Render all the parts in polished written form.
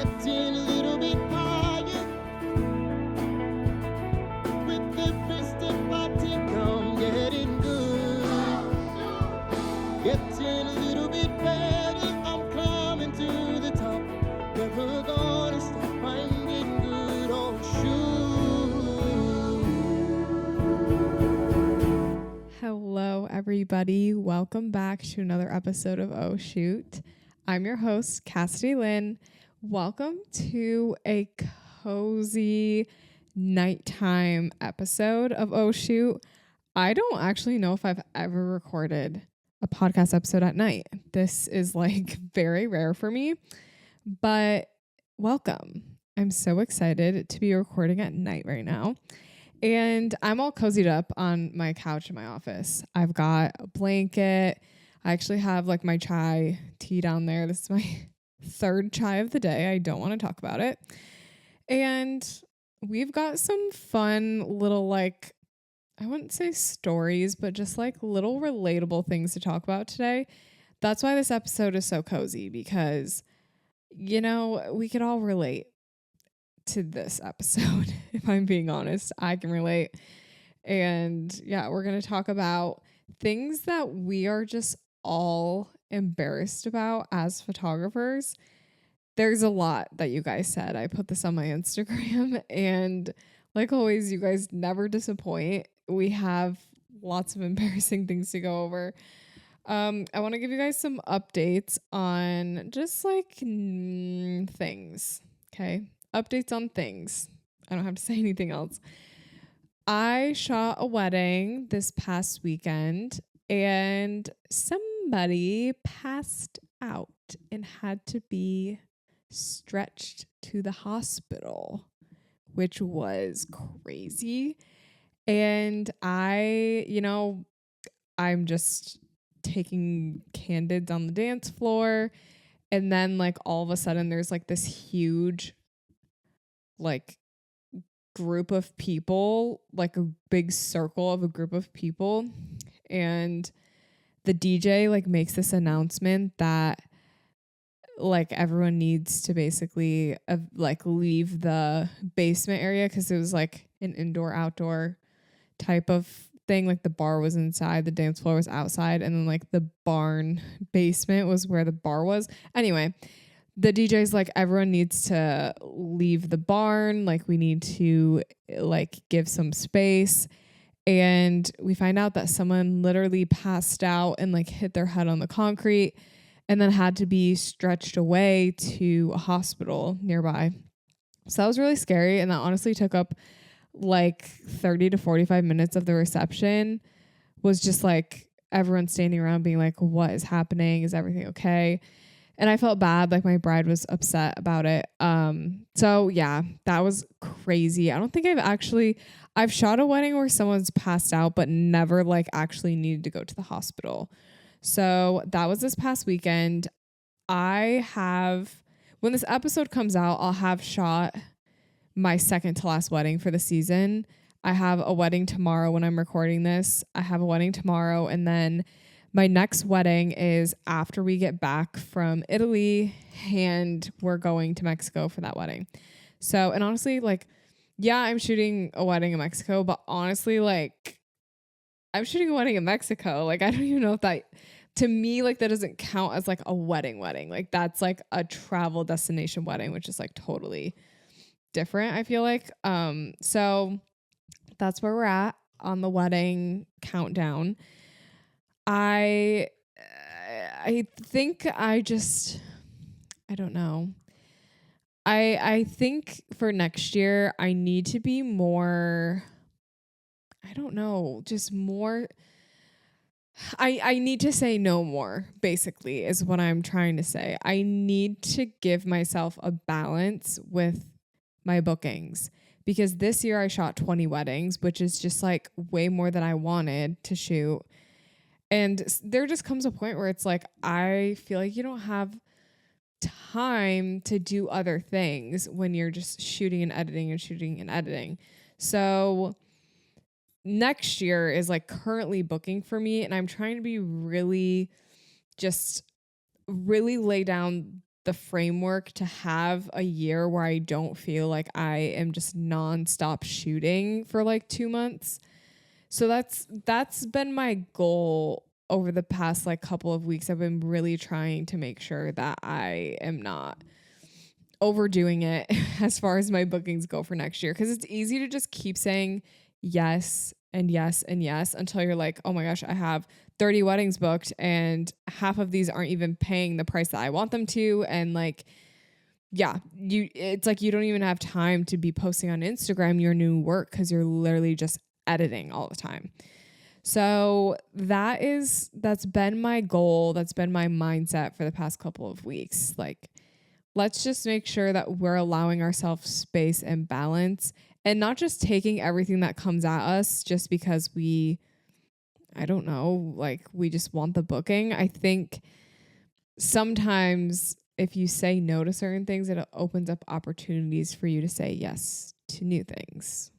Getting a little bit higher with every step I take. I'm getting good. Getting a little bit better. I'm climbing to the top. Never gonna stop. I'm getting good. Oh shoot. Hello, everybody. Welcome back to another episode of Oh Shoot. I'm your host, Cassidy Lynne. Welcome to a cozy nighttime episode of Oh Shoot. I don't actually know if I've ever recorded a podcast episode at night. This is like very rare for me, but welcome. I'm so excited to be recording at night right now. And I'm all cozied up on my couch in my office. I've got a blanket. I actually have like my chai tea down there. This is my third chai of the day. I don't want to talk about it. And we've got some fun little like, I wouldn't say stories, but just like little relatable things to talk about today. That's why this episode is so cozy because, you know, we could all relate to this episode. If I'm being honest, I can relate. And yeah, we're going to talk about things that we are just all embarrassed about as photographers. There's a lot that you guys said. I put this on my Instagram and like always, you guys never disappoint. We have lots of embarrassing things to go over. I want to give you guys some updates on just like things. Okay. Updates on things. I don't have to say anything else. I shot a wedding this past weekend and somebody passed out and had to be stretched to the hospital, which was crazy. And I'm just taking Candids on the dance floor. And then like all of a sudden there's like this huge like group of people, like a big circle of a group of people. And the DJ like makes this announcement that like everyone needs to basically like leave the basement area because it was like an indoor outdoor type of thing. Like the bar was inside, the dance floor was outside, and then like the barn basement was where the bar was. Anyway, the DJ's like, everyone needs to leave the barn. Like we need to like give some space. And we find out that someone literally passed out and like hit their head on the concrete and then had to be stretched away to a hospital nearby. So that was really scary. And that honestly took up like 30 to 45 minutes of the reception. Was just like everyone standing around being like, what is happening? Is everything okay? And I felt bad. Like my bride was upset about it. So yeah, that was crazy. I don't think I've shot a wedding where someone's passed out, but never like actually needed to go to the hospital. So that was this past weekend. When this episode comes out, I'll have shot my second to last wedding for the season. I have a wedding tomorrow when I'm recording this. I have a wedding tomorrow, and then my next wedding is after we get back from Italy, and we're going to Mexico for that wedding. So, and honestly, like, yeah, I'm shooting a wedding in Mexico, but honestly, like, I'm shooting a wedding in Mexico. Like, I don't even know if that, to me, like, that doesn't count as like a wedding. Like, that's like a travel destination wedding, which is like totally different, I feel like. So that's where we're at on the wedding countdown. I think I don't know. I think for next year, I need to be more, I don't know, just more. I need to say no more, basically, is what I'm trying to say. I need to give myself a balance with my bookings because this year I shot 20 weddings, which is just like way more than I wanted to shoot. And there just comes a point where it's like, I feel like you don't have time to do other things when you're just shooting and editing. So next year is like currently booking for me. And I'm trying to be really lay down the framework to have a year where I don't feel like I am just nonstop shooting for like 2 months. So that's been my goal over the past like couple of weeks. I've been really trying to make sure that I am not overdoing it as far as my bookings go for next year, because it's easy to just keep saying yes and yes and yes until you're like, oh my gosh, I have 30 weddings booked and half of these aren't even paying the price that I want them to. And like, yeah, it's like you don't even have time to be posting on Instagram your new work because you're literally just editing all the time. So that's been my goal. That's been my mindset for the past couple of weeks. Like, let's just make sure that we're allowing ourselves space and balance and not just taking everything that comes at us just because I don't know, like we just want the booking. I think sometimes if you say no to certain things, it opens up opportunities for you to say yes to new things.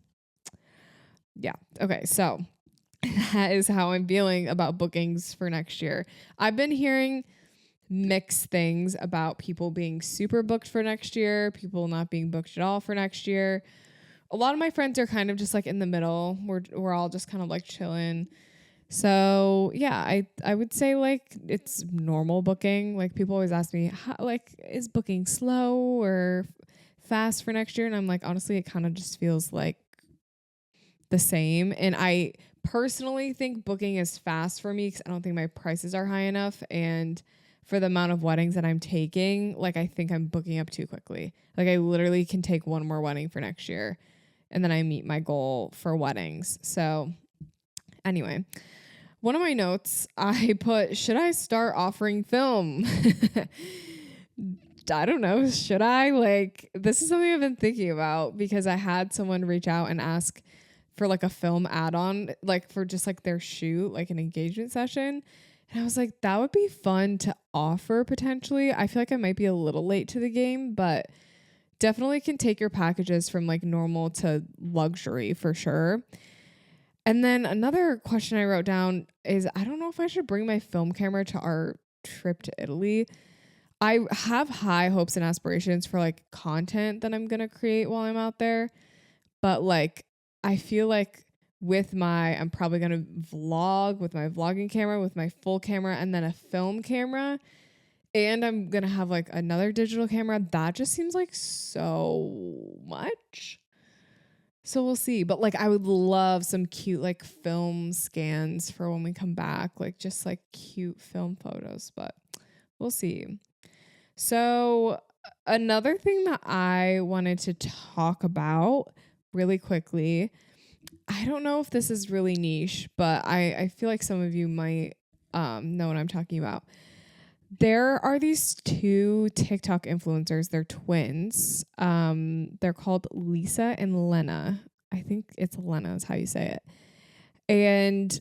Yeah. Okay. So that is how I'm feeling about bookings for next year. I've been hearing mixed things about people being super booked for next year, people not being booked at all for next year. A lot of my friends are kind of just like in the middle. We're all just kind of like chilling. So yeah, I would say like it's normal booking. Like people always ask me, like, is booking slow or fast for next year? And I'm like, honestly, it kind of just feels like the same. And I personally think booking is fast for me because I don't think my prices are high enough. And for the amount of weddings that I'm taking, like I think I'm booking up too quickly. Like I literally can take one more wedding for next year and then I meet my goal for weddings. So anyway, one of my notes, I put, should I start offering film? I don't know. Should I? Like, this is something I've been thinking about because I had someone reach out and ask for like a film add-on, like for just like their shoot, like an engagement session. And I was like, that would be fun to offer potentially. I feel like I might be a little late to the game, but definitely can take your packages from like normal to luxury for sure. And then another question I wrote down is, I don't know if I should bring my film camera to our trip to Italy. I have high hopes and aspirations for like content that I'm going to create while I'm out there. But like, I feel like I'm probably going to vlog with my vlogging camera, with my full camera, and then a film camera. And I'm going to have like another digital camera. That just seems like so much. So we'll see. But like, I would love some cute like film scans for when we come back, like just like cute film photos, but we'll see. So another thing that I wanted to talk about really quickly, I don't know if this is really niche, but I feel like some of you might know what I'm talking about. There are these two TikTok influencers. They're twins. They're called Lisa and Lena. I think it's Lena is how you say it. And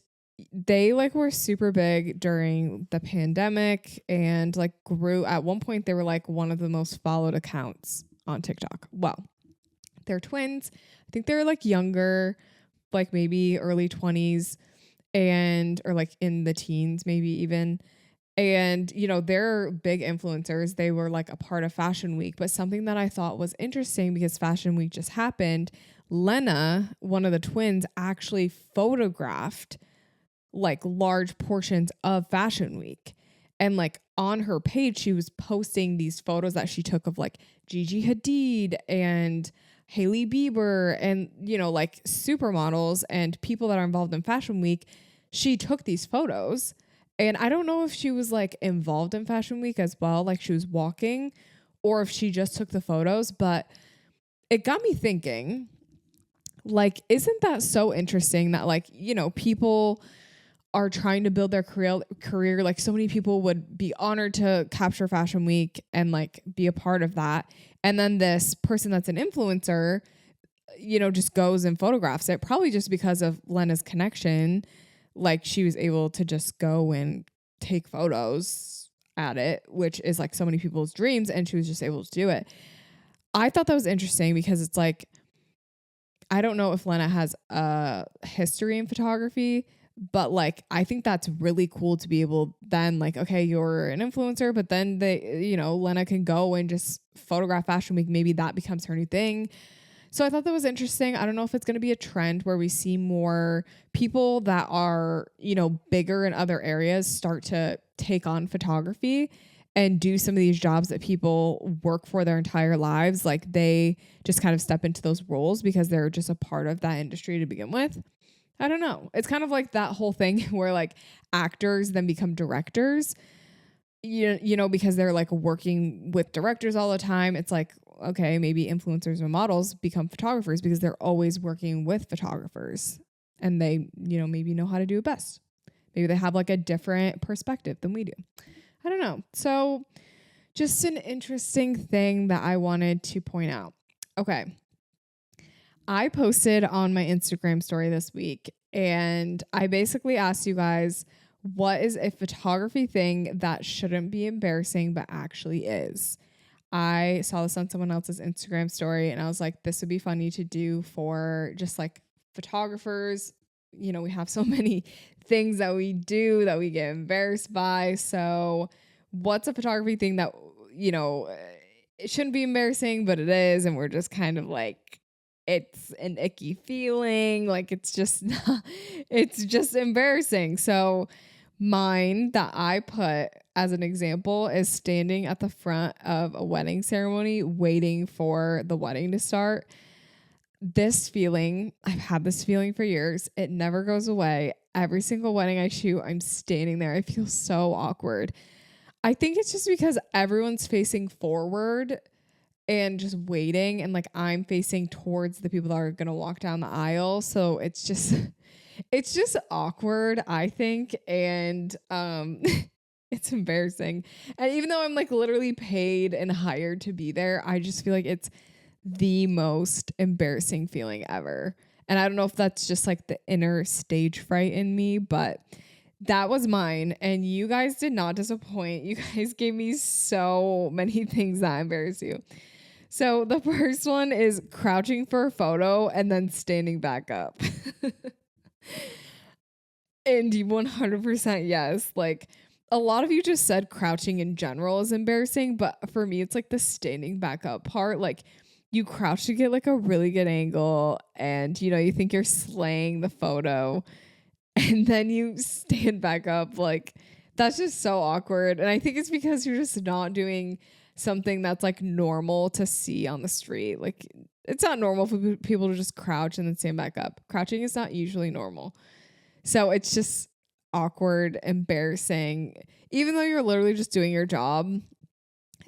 they like were super big during the pandemic and like grew. At one point, they were like one of the most followed accounts on TikTok. Well, they're twins. I think they're like younger, like maybe early 20s or like in the teens, maybe even. And, you know, they're big influencers. They were like a part of Fashion Week. But something that I thought was interesting because Fashion Week just happened, Lena, one of the twins, actually photographed like large portions of Fashion Week. And like on her page, she was posting these photos that she took of like Gigi Hadid and Hailey Bieber and, you know, like supermodels and people that are involved in Fashion Week. She took these photos. And I don't know if she was like involved in Fashion Week as well, like she was walking, or if she just took the photos. But it got me thinking, like, isn't that so interesting that like, you know, people are trying to build their career. Like so many people would be honored to capture Fashion Week and like be a part of that. And then this person that's an influencer, you know, just goes and photographs it, probably just because of Lena's connection. Like she was able to just go and take photos at it, which is like so many people's dreams. And she was just able to do it. I thought that was interesting because it's like, I don't know if Lena has a history in photography, But like, I think that's really cool to be able then like, okay, you're an influencer, but then Lena can go and just photograph Fashion Week. Maybe that becomes her new thing. So I thought that was interesting. I don't know if it's going to be a trend where we see more people that are, bigger in other areas start to take on photography and do some of these jobs that people work for their entire lives. Like they just kind of step into those roles because they're just a part of that industry to begin with. I don't know. It's kind of like that whole thing where like actors then become directors, because they're like working with directors all the time. It's like, okay, maybe influencers and models become photographers because they're always working with photographers and they, maybe know how to do it best. Maybe they have like a different perspective than we do. I don't know. So just an interesting thing that I wanted to point out. Okay. I posted on my Instagram story this week and I basically asked you guys, what is a photography thing that shouldn't be embarrassing but actually is? I saw this on someone else's Instagram story and I was like, this would be funny to do for just like photographers. We have so many things that we do that we get embarrassed by. So what's a photography thing that, it shouldn't be embarrassing, but it is. And we're just kind of like, it's an icky feeling. Like it's just, it's just embarrassing. So mine that I put as an example is standing at the front of a wedding ceremony, waiting for the wedding to start. This feeling, I've had this feeling for years. It never goes away. Every single wedding I shoot, I'm standing there. I feel so awkward. I think it's just because everyone's facing forward and just waiting, and like I'm facing towards the people that are going to walk down the aisle. So it's just awkward, I think. And it's embarrassing. And even though I'm like literally paid and hired to be there, I just feel like it's the most embarrassing feeling ever. And I don't know if that's just like the inner stage fright in me, but that was mine. And you guys did not disappoint. You guys gave me so many things that embarrass you. So the first one is crouching for a photo and then standing back up. And 100% yes. Like a lot of you just said crouching in general is embarrassing, but for me, it's like the standing back up part. Like you crouch to get like a really good angle and, you think you're slaying the photo and then you stand back up. Like that's just so awkward. And I think it's because you're just not doing something that's like normal to see on the street. Like it's not normal for people to just crouch and then stand back up. Crouching is not usually normal. So it's just awkward, embarrassing. Even though you're literally just doing your job,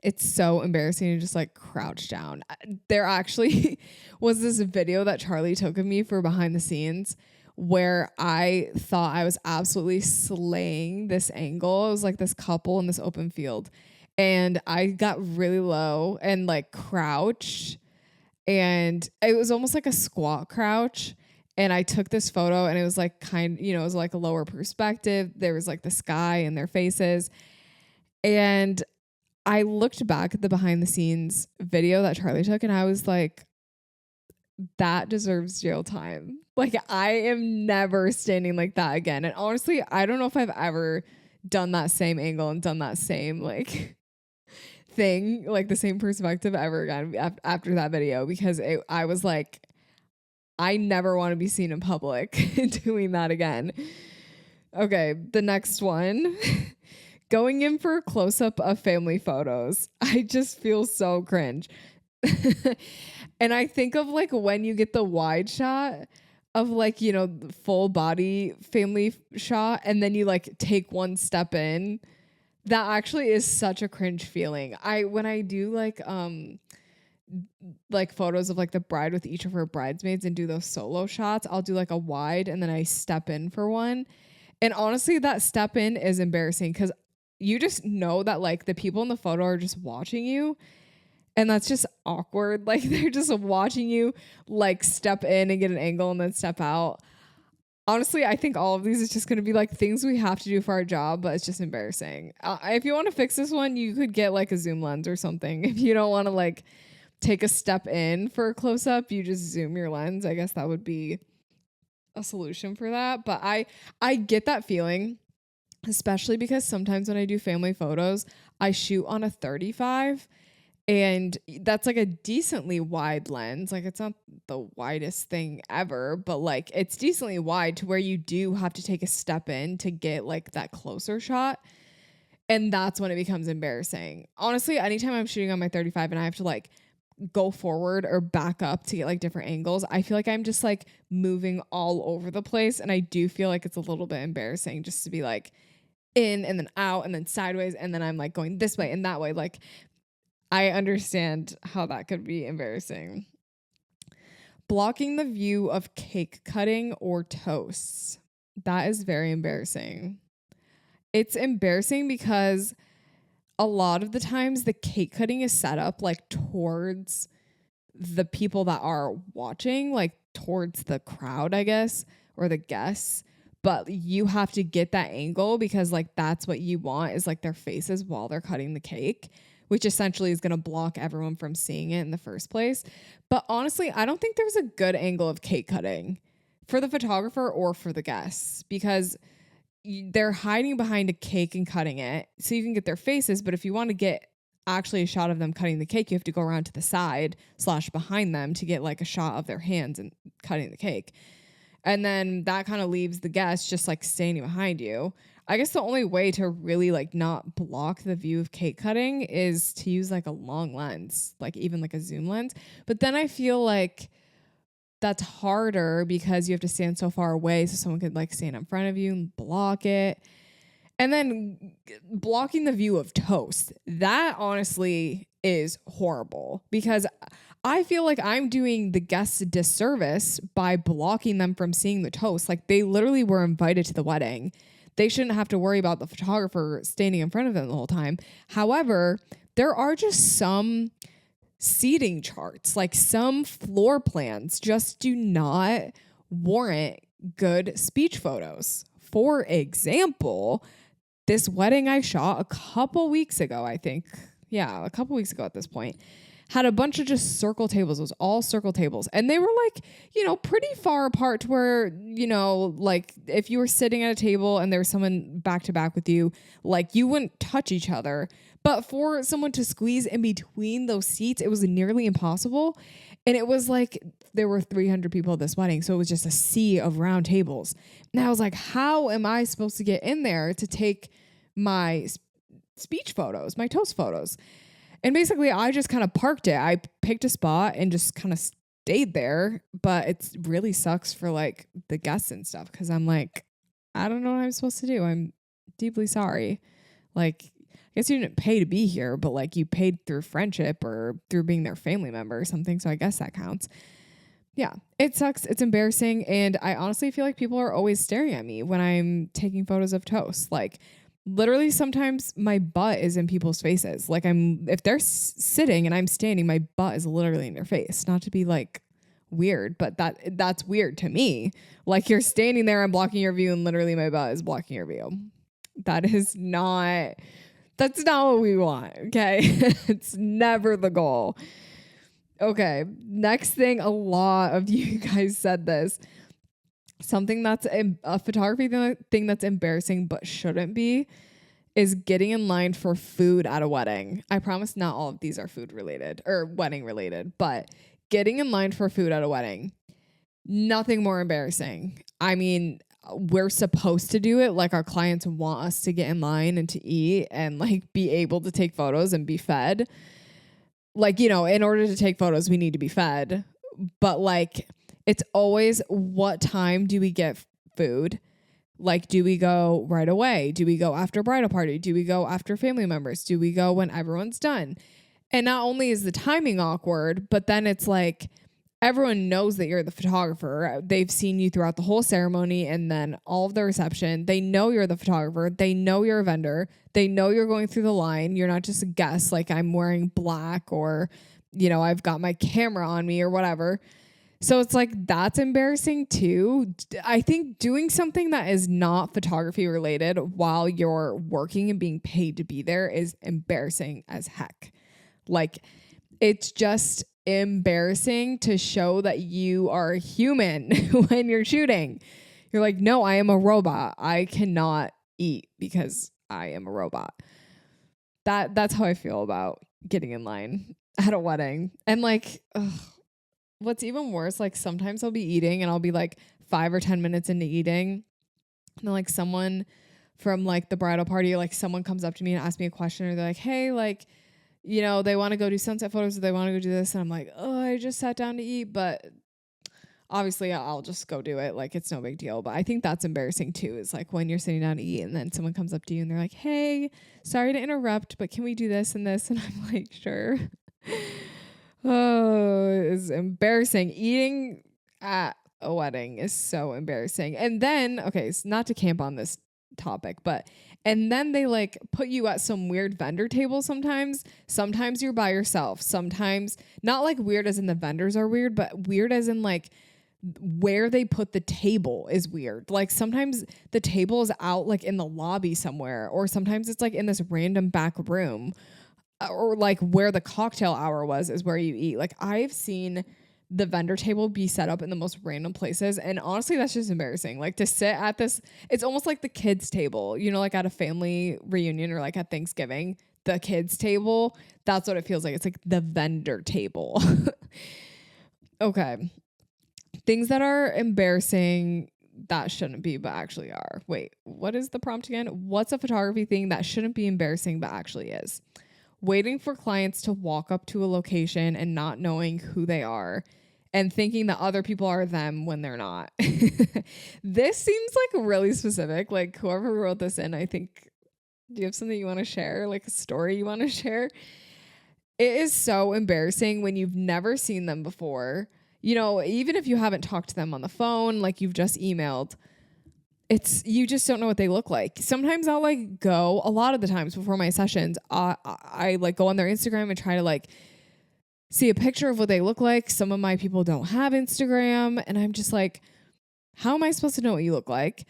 it's so embarrassing to just like crouch down. There actually was this video that Charlie took of me for behind the scenes where I thought I was absolutely slaying this angle. It was like this couple in this open field. And I got really low and like crouched. And it was almost like a squat crouch. And I took this photo and it was like it was like a lower perspective. There was like the sky and their faces. And I looked back at the behind the scenes video that Charlie took and I was like, that deserves jail time. Like I am never standing like that again. And honestly, I don't know if I've ever done that same angle and done that same like thing, like the same perspective ever again after that video, because I was like, I never want to be seen in public doing that again. Okay, the next one. Going in for a close-up of family photos. I just feel so cringe. And I think of like when you get the wide shot of like, full body family shot and then you like take one step in. That actually is such a cringe feeling. When I do like photos of like the bride with each of her bridesmaids and do those solo shots, I'll do like a wide and then I step in for one. And honestly, that step in is embarrassing because you just know that like the people in the photo are just watching you. And that's just awkward. Like they're just watching you like step in and get an angle and then step out. Honestly, I think all of these is just going to be like things we have to do for our job, but it's just embarrassing. If you want to fix this one, you could get like a zoom lens or something. If you don't want to like take a step in for a close up, you just zoom your lens. I guess that would be a solution for that, but I get that feeling, especially because sometimes when I do family photos, I shoot on a 35 and that's like a decently wide lens. Like it's not the widest thing ever, but like it's decently wide to where you do have to take a step in to get like that closer shot. And that's when it becomes embarrassing. Honestly, anytime I'm shooting on my 35 and I have to like go forward or back up to get like different angles, I feel like I'm just like moving all over the place. And I do feel like it's a little bit embarrassing just to be like in and then out and then sideways. And then I'm like going this way and that way. Like I understand how that could be embarrassing. Blocking the view of cake cutting or toasts. That is very embarrassing. It's embarrassing because a lot of the times the cake cutting is set up like towards the people that are watching, like towards the crowd, I guess, or the guests. But you have to get that angle because like that's what you want is like their faces while they're cutting the cake, which essentially is going to block everyone from seeing it in the first place. But honestly, I don't think there's a good angle of cake cutting for the photographer or for the guests because they're hiding behind a cake and cutting it so you can get their faces. But if you want to get actually a shot of them cutting the cake, you have to go around to the side / behind them to get like a shot of their hands and cutting the cake. And then that kind of leaves the guest just like standing behind you. I guess the only way to really like not block the view of cake cutting is to use like a long lens, like even like a zoom lens. But then I feel like that's harder because you have to stand so far away so someone could like stand in front of you and block it. And then blocking the view of toast. That honestly is horrible because I feel like I'm doing the guests a disservice by blocking them from seeing the toast. Like they literally were invited to the wedding. They shouldn't have to worry about the photographer standing in front of them the whole time. However, there are just some seating charts, like some floor plans just do not warrant good speech photos. For example, this wedding I shot a couple weeks ago, I think. Yeah, a couple weeks ago at this point. Had a bunch of just circle tables. It was all circle tables. And they were like, pretty far apart to where, like if you were sitting at a table and there was someone back to back with you, like you wouldn't touch each other. But for someone to squeeze in between those seats, it was nearly impossible. And it was like there were 300 people at this wedding. So it was just a sea of round tables. And I was like, how am I supposed to get in there to take my speech photos, my toast photos? And basically, I just kind of parked it. I picked a spot and just kind of stayed there. But it really sucks for like the guests and stuff because I'm like, I don't know what I'm supposed to do. I'm deeply sorry. Like, I guess you didn't pay to be here, but like you paid through friendship or through being their family member or something. So I guess that counts. Yeah, it sucks. It's embarrassing. And I honestly feel like people are always staring at me when I'm taking photos of toast. Like literally sometimes my butt is in people's faces. Like if they're sitting and I'm standing, my butt is literally in their face. Not to be like weird, but that's weird to me. Like you're standing there, I'm blocking your view and literally my butt is blocking your view. That's not what we want. Okay. It's never the goal. Okay. Next thing, a lot of you guys said this. Something that's a photography thing that's embarrassing but shouldn't be is getting in line for food at a wedding. I promise not all of these are food related or wedding related, but getting in line for food at a wedding, nothing more embarrassing. I mean, we're supposed to do it. Like our clients want us to get in line and to eat and like be able to take photos and be fed. Like, in order to take photos, we need to be fed. But like, it's always what time do we get food? Like, do we go right away? Do we go after bridal party? Do we go after family members? Do we go when everyone's done? And not only is the timing awkward, but then it's like everyone knows that you're the photographer. They've seen you throughout the whole ceremony and then all of the reception. They know you're the photographer. They know you're a vendor. They know you're going through the line. You're not just a guest like I'm wearing black or, I've got my camera on me or whatever. So it's like, that's embarrassing too. I think doing something that is not photography related while you're working and being paid to be there is embarrassing as heck. Like, it's just embarrassing to show that you are human when you're shooting. You're like, no, I am a robot. I cannot eat because I am a robot. That's how I feel about getting in line at a wedding. And like, what's even worse, like sometimes I'll be eating and I'll be like 5 or 10 minutes into eating. And then like someone from like the bridal party, like someone comes up to me and asks me a question, or they're like, hey, like, you know, they want to go do sunset photos, or they want to go do this. And I'm like, oh, I just sat down to eat. But obviously I'll just go do it. Like, it's no big deal. But I think that's embarrassing too, is like when you're sitting down to eat and then someone comes up to you and they're like, hey, sorry to interrupt, but can we do this and this? And I'm like, sure. Oh, it's embarrassing. Eating at a wedding is so embarrassing. And then, okay, so not to camp on this topic, but and then they like put you at some weird vendor table sometimes. Sometimes you're by yourself. Sometimes not like weird as in the vendors are weird, but weird as in like where they put the table is weird. Like sometimes the table is out like in the lobby somewhere, or sometimes it's like in this random back room, or like where the cocktail hour was is where you eat. Like I've seen the vendor table be set up in the most random places. And honestly, that's just embarrassing. Like to sit at this, it's almost like the kids table, you know, like at a family reunion or like at Thanksgiving, the kids table. That's what it feels like. It's like the vendor table. Okay. Things that are embarrassing that shouldn't be, but actually are. Wait, what is the prompt again? What's a photography thing that shouldn't be embarrassing, but actually is? Waiting for clients to walk up to a location and not knowing who they are and thinking that other people are them when they're not. This seems like really specific. Like whoever wrote this in, I think, do you have something you want to share? Like a story you want to share? It is so embarrassing when you've never seen them before. You know, even if you haven't talked to them on the phone, like you've just emailed, you just don't know what they look like. Sometimes I'll like go, a lot of the times before my sessions, I like go on their Instagram and try to like see a picture of what they look like. Some of my people don't have Instagram, and I'm just like, how am I supposed to know what you look like?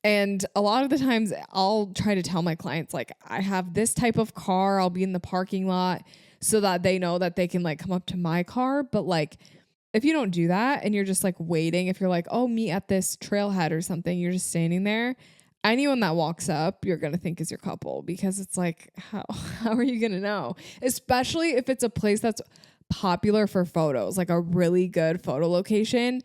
And a lot of the times I'll try to tell my clients, like, I have this type of car. I'll be in the parking lot so that they know that they can like come up to my car. But like, if you don't do that and you're just like waiting, if you're like, oh, meet at this trailhead or something, you're just standing there. Anyone that walks up, you're going to think is your couple, because it's like, how are you going to know? Especially if it's a place that's popular for photos, like a really good photo location.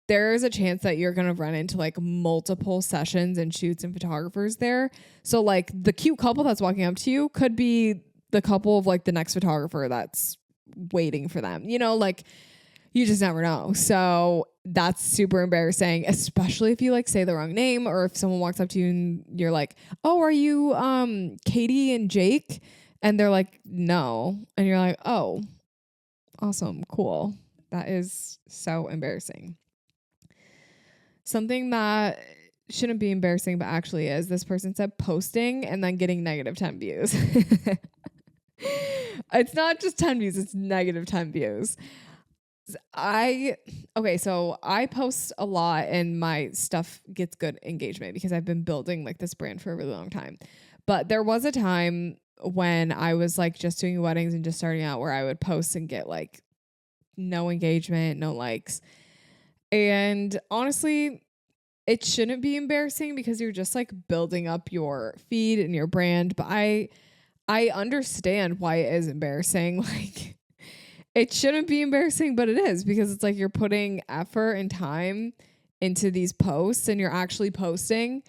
There is a chance that you're going to run into like multiple sessions and shoots and photographers there. So like the cute couple that's walking up to you could be the couple of like the next photographer that's waiting for them, you know, like you just never know. So that's super embarrassing, especially if you like say the wrong name, or if someone walks up to you and you're like, oh, are you Katie and Jake? And they're like, no. And you're like, oh, awesome. Cool. That is so embarrassing. Something that shouldn't be embarrassing, but actually is, this person said posting and then getting negative 10 views. It's not just 10 views, it's negative 10 views. So I post a lot and my stuff gets good engagement because I've been building like this brand for a really long time. But there was a time when I was like just doing weddings and just starting out where I would post and get like no engagement, no likes. And honestly, it shouldn't be embarrassing because you're just like building up your feed and your brand. But I understand why it is embarrassing. Like, it shouldn't be embarrassing, but it is, because it's like you're putting effort and time into these posts and you're actually posting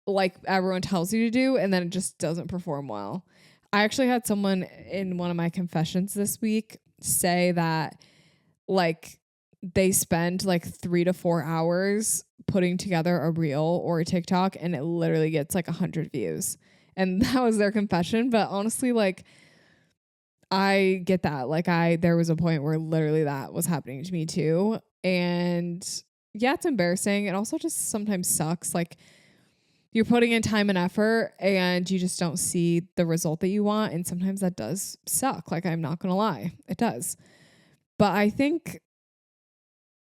like everyone tells you to do, and then it just doesn't perform well. I actually had someone in one of my confessions this week say that like they spend like 3 to 4 hours putting together a reel or a TikTok and it literally gets like 100 views. And that was their confession. But honestly, like, I get that. Like there was a point where literally that was happening to me too. And yeah, it's embarrassing. It also just sometimes sucks. Like you're putting in time and effort and you just don't see the result that you want. And sometimes that does suck. Like, I'm not going to lie. It does. But I think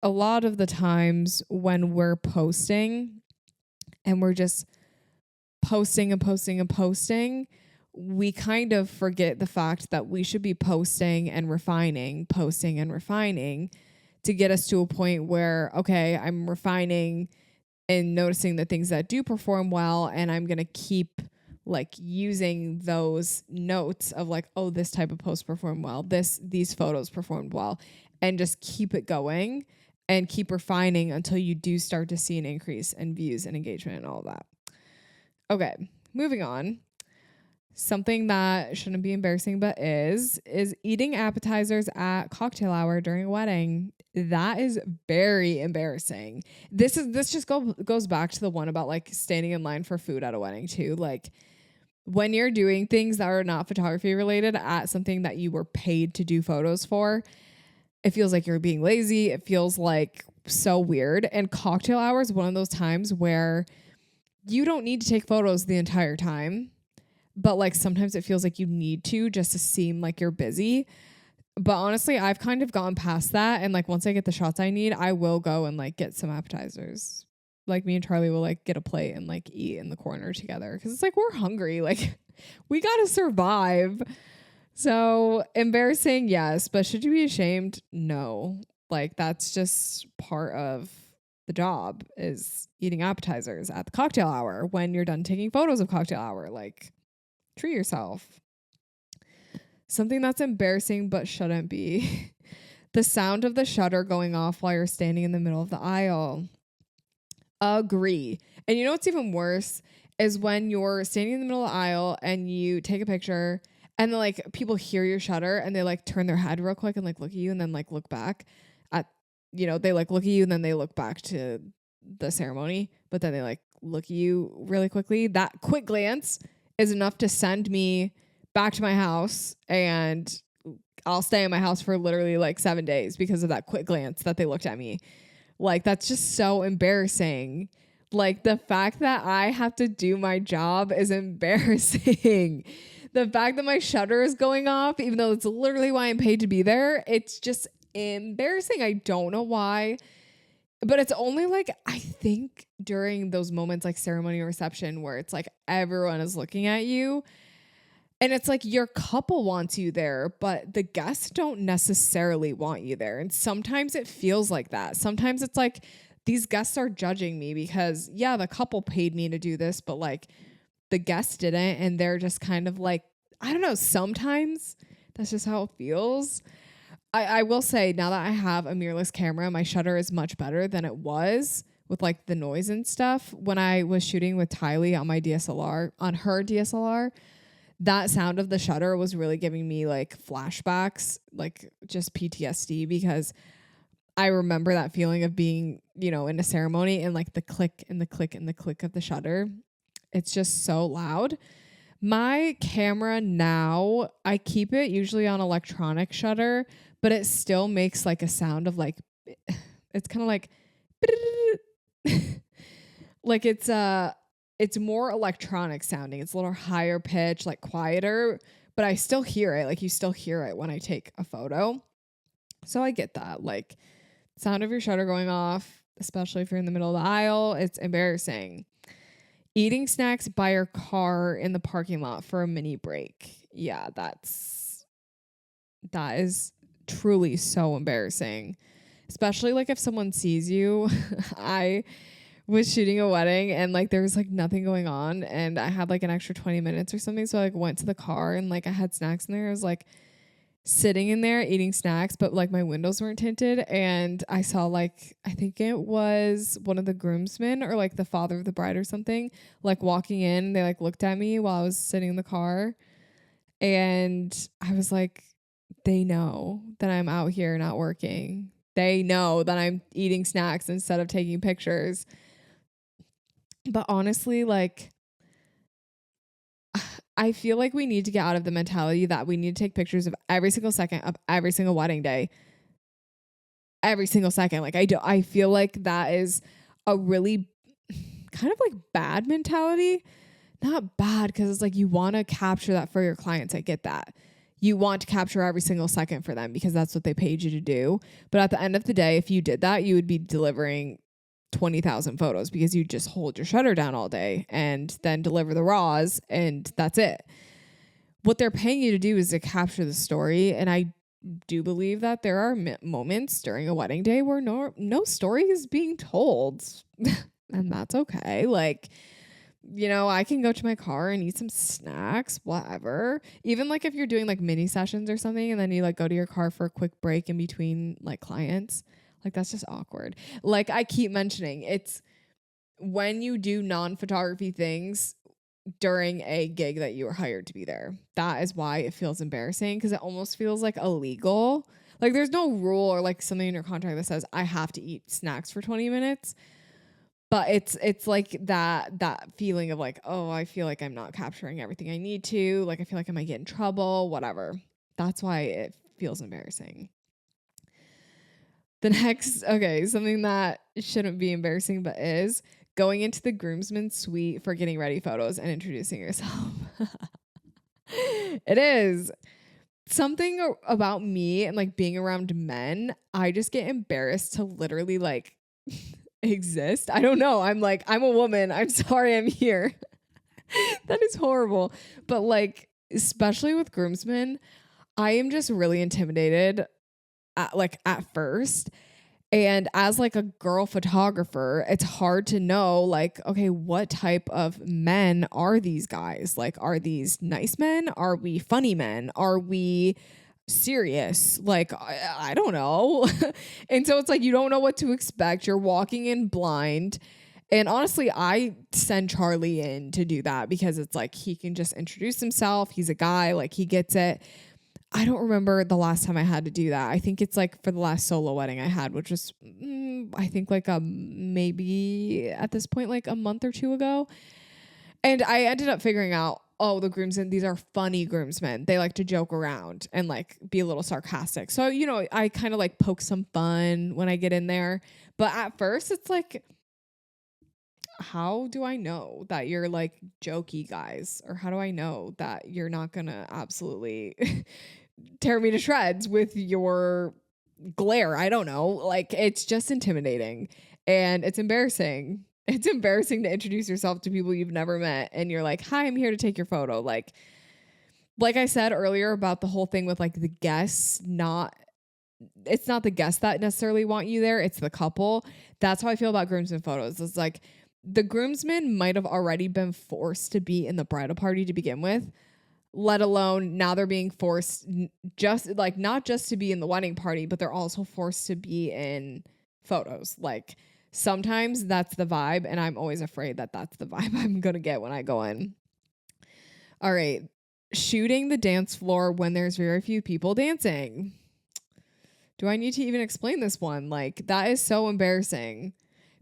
a lot of the times when we're posting and we're just posting and posting and posting, we kind of forget the fact that we should be posting and refining to get us to a point where, okay, I'm refining and noticing the things that do perform well. And I'm going to keep like using those notes of like, oh, this type of post performed well. These photos performed well, and just keep it going and keep refining until you do start to see an increase in views and engagement and all that. Okay, moving on. Something that shouldn't be embarrassing but is eating appetizers at cocktail hour during a wedding. That is very embarrassing. This just goes back to the one about like standing in line for food at a wedding too. Like when you're doing things that are not photography related at something that you were paid to do photos for, it feels like you're being lazy. It feels like so weird. And cocktail hour is one of those times where you don't need to take photos the entire time. But like sometimes it feels like you need to just to seem like you're busy. But honestly, I've kind of gone past that. And like once I get the shots I need, I will go and like get some appetizers. Like me and Charlie will like get a plate and like eat in the corner together. Cause it's like we're hungry. Like we gotta survive. So embarrassing, yes. But should you be ashamed? No. Like that's just part of the job, is eating appetizers at the cocktail hour when you're done taking photos of cocktail hour. Like, treat yourself. Something that's embarrassing but shouldn't be. The sound of the shutter going off while you're standing in the middle of the aisle. Agree. And you know what's even worse is when you're standing in the middle of the aisle and you take a picture and then like people hear your shutter and they like turn their head real quick and like look at you and then like look back at, you know, they like look at you and then they look back to the ceremony, but then they like look at you really quickly. That quick glance is enough to send me back to my house, and I'll stay in my house for literally like 7 days because of that quick glance that they looked at me. Like, that's just so embarrassing. Like, the fact that I have to do my job is embarrassing. The fact that my shutter is going off, even though it's literally why I'm paid to be there, it's just embarrassing. I don't know why. But it's only like, I think during those moments like ceremony or reception where it's like everyone is looking at you and it's like your couple wants you there, but the guests don't necessarily want you there. And sometimes it feels like that. Sometimes it's like these guests are judging me because, yeah, the couple paid me to do this, but like the guests didn't. And they're just kind of like, I don't know, sometimes that's just how it feels. I will say, now that I have a mirrorless camera, my shutter is much better than it was with like the noise and stuff. When I was shooting with Tylee on my DSLR, on her DSLR, that sound of the shutter was really giving me like flashbacks, like just PTSD, because I remember that feeling of being, you know, in a ceremony and like the click and the click and the click of the shutter. It's just so loud. My camera now, I keep it usually on electronic shutter, but it still makes like a sound of like, it's kind of like, like it's more electronic sounding. It's a little higher pitch, like quieter, but I still hear it. Like you still hear it when I take a photo. So I get that. Like sound of your shutter going off, especially if you're in the middle of the aisle, it's embarrassing. Eating snacks by your car in the parking lot for a mini break. Yeah, that is truly so embarrassing, especially like if someone sees you. I was shooting a wedding and like there was like nothing going on and I had like an extra 20 minutes or something, so I like went to the car and like I had snacks in there. I was like sitting in there eating snacks, but like my windows weren't tinted, and I saw like, I think it was one of the groomsmen or like the father of the bride or something, like walking in. They like looked at me while I was sitting in the car, and I was like, they know that I'm out here not working. They know that I'm eating snacks instead of taking pictures. But honestly, like, I feel like we need to get out of the mentality that we need to take pictures of every single second of every single wedding day. Every single second. Like I feel like that is a really kind of like bad mentality. Not bad, because it's like you want to capture that for your clients. I get that. You want to capture every single second for them because that's what they paid you to do. But at the end of the day, if you did that, you would be delivering 20,000 photos because you just hold your shutter down all day and then deliver the raws and that's it. what they're paying you to do is to capture the story. And I do believe that there are moments during a wedding day where no story is being told. And that's okay. Like, you know, I can go to my car and eat some snacks, whatever. Even like if you're doing like mini sessions or something and then you like go to your car for a quick break in between like clients, like that's just awkward. Like I keep mentioning, it's when you do non-photography things during a gig that you were hired to be there. That is why it feels embarrassing, because it almost feels like illegal. Like there's no rule or like something in your contract that says I have to eat snacks for 20 minutes. But it's like that feeling of like, oh, I feel like I'm not capturing everything I need to. Like I feel like I might get in trouble, whatever. That's why it feels embarrassing. The next, okay, something that shouldn't be embarrassing but is going into the Groomsmen Suite for getting ready photos and introducing yourself. It is something about me and like being around men. I just get embarrassed to literally like exist. I don't know. I'm like, I'm a woman. I'm sorry I'm here. That is horrible. But like, especially with groomsmen, I am just really intimidated at first. And as like a girl photographer, it's hard to know like, okay, what type of men are these guys? Like, are these nice men? Are we funny men? Are we serious? Like, I don't know. And so it's like, you don't know what to expect. You're walking in blind. And honestly, I send Charlie in to do that because it's like, he can just introduce himself. He's a guy, like he gets it. I don't remember the last time I had to do that. I think it's like for the last solo wedding I had, which was, I think like maybe at this point, like a month or two ago. And I ended up figuring out, oh, the groomsmen, these are funny groomsmen. They like to joke around and like be a little sarcastic. So, you know, I kind of like poke some fun when I get in there. But at first it's like, how do I know that you're like jokey guys? Or how do I know that you're not gonna absolutely tear me to shreds with your glare? I don't know. Like, it's just intimidating and it's embarrassing. It's embarrassing to introduce yourself to people you've never met and you're like, hi, I'm here to take your photo. Like I said earlier about the whole thing with like the guests, it's not the guests that necessarily want you there. It's the couple. That's how I feel about groomsmen photos. It's like, the groomsmen might have already been forced to be in the bridal party to begin with, let alone now they're being forced just like not just to be in the wedding party, but they're also forced to be in photos. Like sometimes that's the vibe. And I'm always afraid that that's the vibe I'm going to get when I go in. All right. Shooting the dance floor when there's very few people dancing. Do I need to even explain this one? Like that is so embarrassing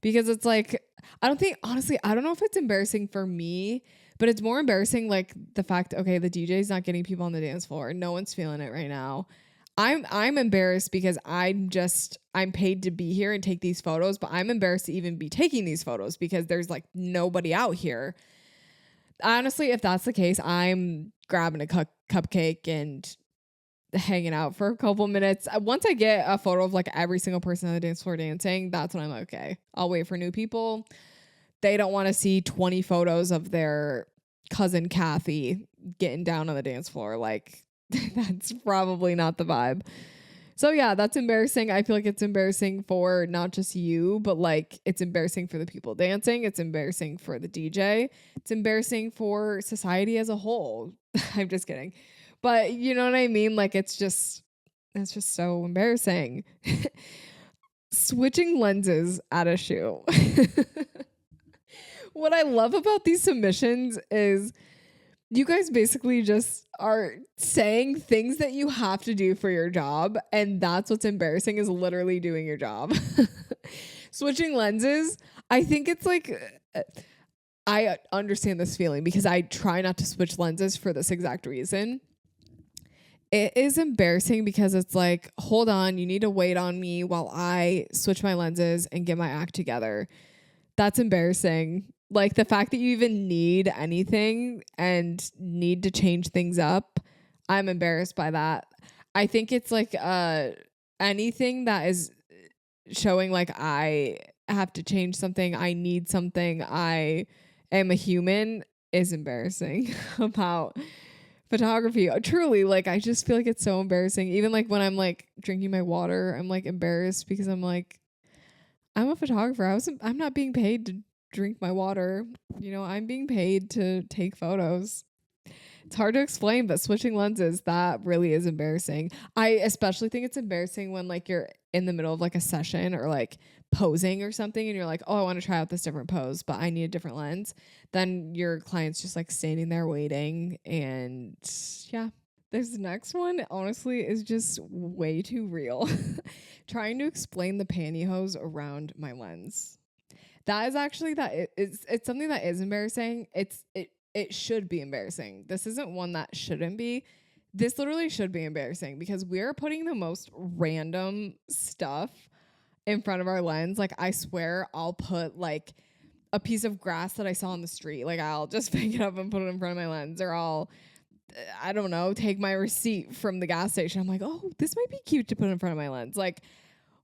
because it's like, I don't know if it's embarrassing for me, but it's more embarrassing like the fact, okay, the DJ's not getting people on the dance floor. No one's feeling it right now. I'm embarrassed because I'm paid to be here and take these photos, but I'm embarrassed to even be taking these photos because there's like nobody out here. Honestly, if that's the case, I'm grabbing a cupcake and hanging out for a couple minutes. Once I get a photo of like every single person on the dance floor dancing, that's when I'm like, okay, I'll wait for new people. They don't want to see 20 photos of their cousin Kathy getting down on the dance floor. Like that's probably not the vibe. So yeah, that's embarrassing. I feel like it's embarrassing for not just you, but like it's embarrassing for the people dancing. It's embarrassing for the DJ. It's embarrassing for society as a whole. I'm just kidding. But you know what I mean? Like it's just so embarrassing. Switching lenses at a shoe. What I love about these submissions is you guys basically just are saying things that you have to do for your job. And that's what's embarrassing is literally doing your job. Switching lenses. I think it's like, I understand this feeling because I try not to switch lenses for this exact reason. It is embarrassing because it's like, hold on, you need to wait on me while I switch my lenses and get my act together. That's embarrassing. Like the fact that you even need anything and need to change things up, I'm embarrassed by that. I think it's like anything that is showing like I have to change something, I need something, I am a human is embarrassing about photography. Truly, like, I just feel like it's so embarrassing. Even like when I'm like drinking my water, I'm like embarrassed because I'm like, I'm a photographer. I'm not being paid to drink my water. You know, I'm being paid to take photos. It's hard to explain, but switching lenses, that really is embarrassing. I especially think it's embarrassing when like you're in the middle of like a session or like posing or something and you're like, oh, I want to try out this different pose, but I need a different lens. Then your client's just like standing there waiting. And yeah, this next one honestly is just way too real. Trying to explain the pantyhose around my lens. That is actually it's something that is embarrassing. It should be embarrassing. This isn't one that shouldn't be. This literally should be embarrassing because we're putting the most random stuff in front of our lens. Like, I swear I'll put like a piece of grass that I saw on the street. Like, I'll just pick it up and put it in front of my lens, or I don't know, take my receipt from the gas station. I'm like, oh, this might be cute to put in front of my lens. Like,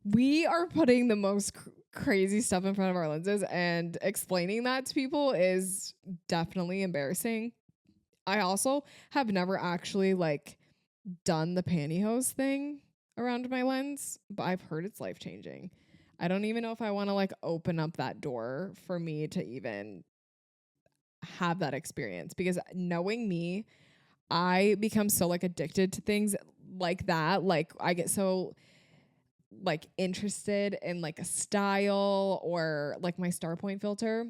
we are putting the most crazy stuff in front of our lenses, and explaining that to people is definitely embarrassing. I also have never actually like done the pantyhose thing around my lens, but I've heard it's life-changing. I don't even know if I want to like open up that door for me to even have that experience, because knowing me, I become so like addicted to things like that. Like, I get so like interested in like a style or like my star point filter.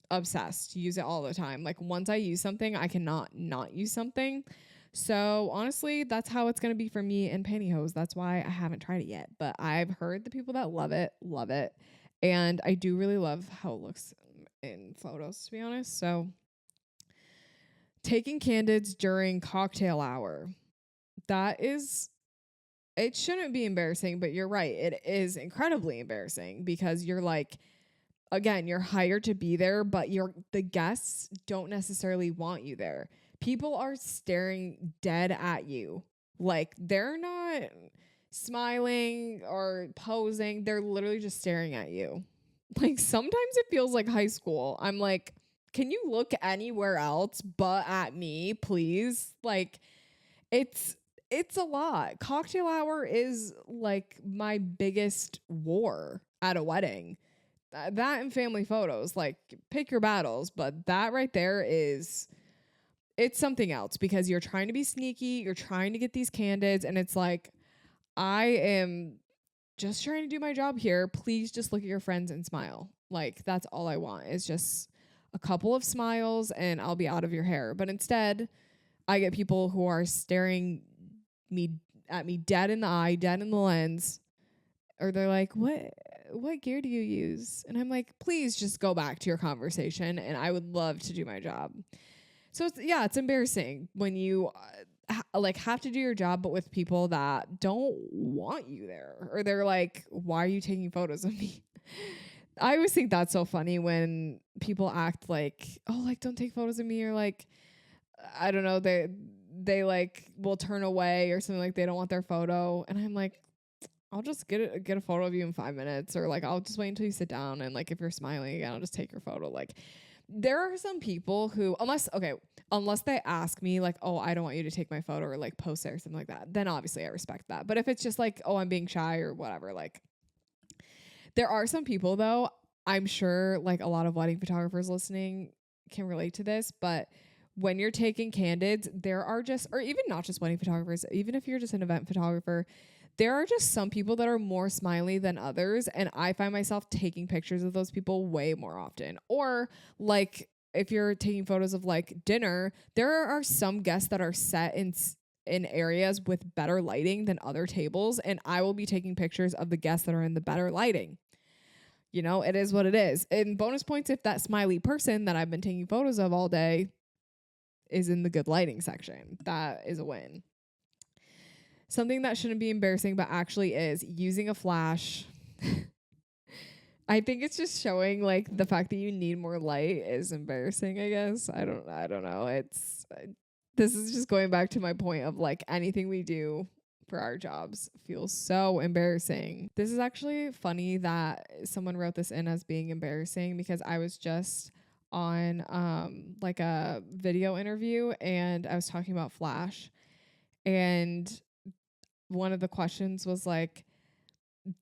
Obsessed, use it all the time. Like, once I use something, I cannot not use something. So honestly, that's how it's going to be for me in pantyhose. That's why I haven't tried it yet, but I've heard the people that love it. And I do really love how it looks in photos, to be honest. So, taking Candids during cocktail hour. It shouldn't be embarrassing, but you're right. It is incredibly embarrassing because you're like, again, you're hired to be there, but the guests don't necessarily want you there. People are staring dead at you. Like, they're not smiling or posing. They're literally just staring at you. Like, sometimes it feels like high school. I'm like, can you look anywhere else but at me, please? Like, it's a lot. Cocktail hour is like my biggest war at a wedding. That and family photos, like, pick your battles, but that right there it's something else, because you're trying to be sneaky, you're trying to get these candids, and it's like, I am just trying to do my job here. Please just look at your friends and smile. Like, that's all I want, is just a couple of smiles and I'll be out of your hair. But instead, I get people who are staring at me dead in the eye, dead in the lens, or they're like, what gear do you use? And I'm like, please just go back to your conversation, and I would love to do my job. So it's embarrassing when you like have to do your job, but with people that don't want you there, or they're like, why are you taking photos of me? I always think that's so funny when people act like, oh, like, don't take photos of me, or like, I don't know, they like will turn away or something, like they don't want their photo. And I'm like, I'll just get a photo of you in 5 minutes, or like, I'll just wait until you sit down, and like, if you're smiling again, I'll just take your photo. Like, there are some people who, unless they ask me like, oh, I don't want you to take my photo, or like post it or something like that, then obviously I respect that. But if it's just like, oh, I'm being shy or whatever, like, there are some people though, I'm sure like a lot of wedding photographers listening can relate to this, but when you're taking candids, there are just, or even not just wedding photographers, even if you're just an event photographer, there are just some people that are more smiley than others. And I find myself taking pictures of those people way more often. Or like, if you're taking photos of like dinner, there are some guests that are set in areas with better lighting than other tables. And I will be taking pictures of the guests that are in the better lighting. You know, it is what it is. And bonus points if that smiley person that I've been taking photos of all day is in the good lighting section. That is a win. Something that shouldn't be embarrassing but actually is using a flash. I think it's just showing like the fact that you need more light is embarrassing, I guess. I don't know. This is just going back to my point of like, anything we do for our jobs feels so embarrassing. This is actually funny that someone wrote this in as being embarrassing, because I was just on like a video interview, and I was talking about flash, and one of the questions was like,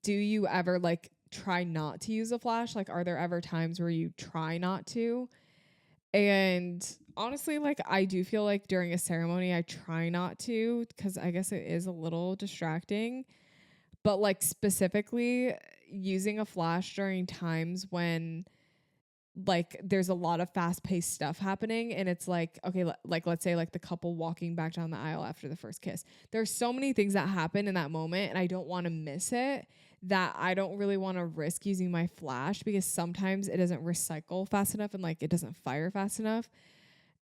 do you ever like try not to use a flash? Like, are there ever times where you try not to? And honestly, like, I do feel like during a ceremony, I try not to, because I guess it is a little distracting. But like specifically using a flash during times when like there's a lot of fast-paced stuff happening, and it's like, okay, like let's say like the couple walking back down the aisle after the first kiss, there's so many things that happen in that moment, and I don't want to miss it, that I don't really want to risk using my flash, because sometimes it doesn't recycle fast enough and like it doesn't fire fast enough,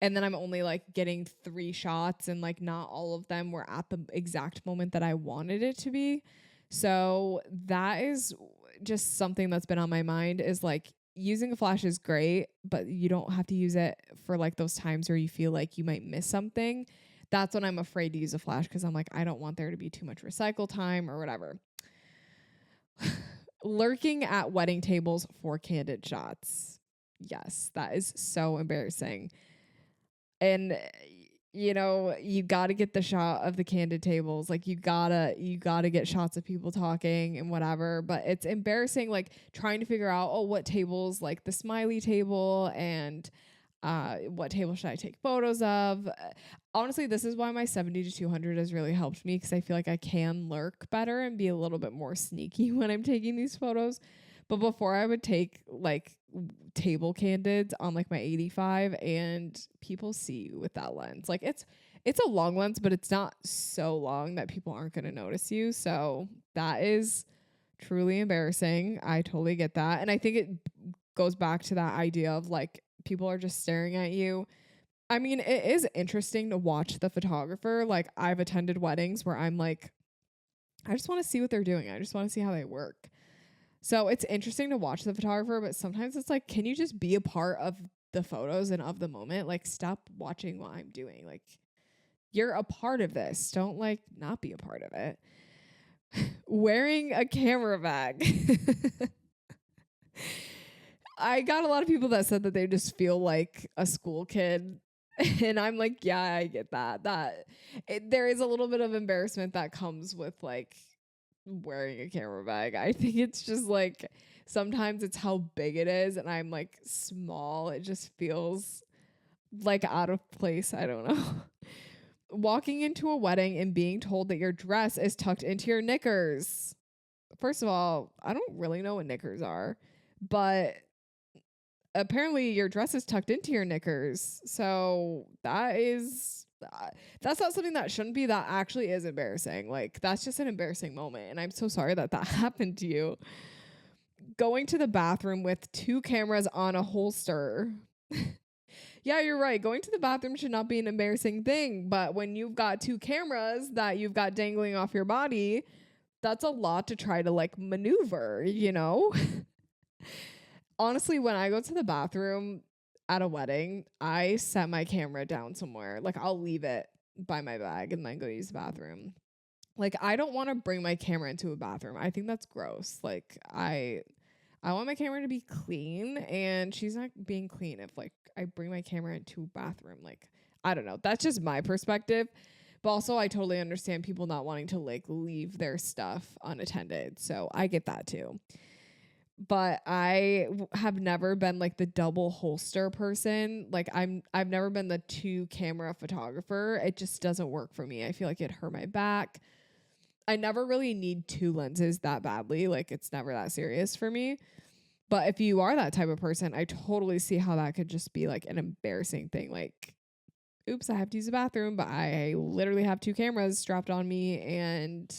and then I'm only like getting 3 shots, and like not all of them were at the exact moment that I wanted it to be. So that is just something that's been on my mind, is like, using a flash is great, but you don't have to use it for like those times where you feel like you might miss something. That's when I'm afraid to use a flash, because I'm like, I don't want there to be too much recycle time or whatever. Lurking at wedding tables for candid shots. Yes, that is so embarrassing. And you know, you got to get the shot of the candid tables. Like you gotta get shots of people talking and whatever, but it's embarrassing, like trying to figure out, oh, what table's like the smiley table, and what table should I take photos of? Honestly, this is why my 70 to 200 has really helped me, because I feel like I can lurk better and be a little bit more sneaky when I'm taking these photos. But before, I would take like table candids on like my 85, and people see you with that lens. Like it's a long lens, but it's not so long that people aren't going to notice you. So that is truly embarrassing. I totally get that. And I think it goes back to that idea of like, people are just staring at you. I mean, it is interesting to watch the photographer. Like, I've attended weddings where I'm like, I just want to see what they're doing. I just want to see how they work. So it's interesting to watch the photographer, but sometimes it's like, can you just be a part of the photos and of the moment? Like, stop watching what I'm doing. Like, you're a part of this. Don't like not be a part of it. Wearing a camera bag. I got a lot of people that said that they just feel like a school kid. And I'm like, yeah, I get that. There is a little bit of embarrassment that comes with like wearing a camera bag. I think it's just like, sometimes it's how big it is, and I'm like small. It just feels like out of place. I don't know. Walking into a wedding and being told that your dress is tucked into your knickers. First of all, I don't really know what knickers are, but apparently your dress is tucked into your knickers. So that's not something that shouldn't be. That actually is embarrassing. Like, that's just an embarrassing moment, and I'm so sorry that happened to you. Going to the bathroom with 2 cameras on a holster. Yeah, you're right. Going to the bathroom should not be an embarrassing thing, but when you've got 2 cameras that you've got dangling off your body, that's a lot to try to like maneuver, you know? Honestly, when I go to the bathroom at a wedding, I set my camera down somewhere. Like, I'll leave it by my bag and then go use the bathroom. Like, I don't want to bring my camera into a bathroom. I think that's gross. Like, I want my camera to be clean, and she's not being clean if like I bring my camera into a bathroom. Like, I don't know. That's just my perspective. But also, I totally understand people not wanting to like leave their stuff unattended. So I get that too. But I have never been like the double holster person. Like, I've never been the 2 camera photographer. It just doesn't work for me. I feel like it hurt my back. I never really need 2 lenses that badly. Like, it's never that serious for me. But if you are that type of person, I totally see how that could just be like an embarrassing thing. Like, oops, I have to use the bathroom, but I literally have 2 cameras strapped on me. And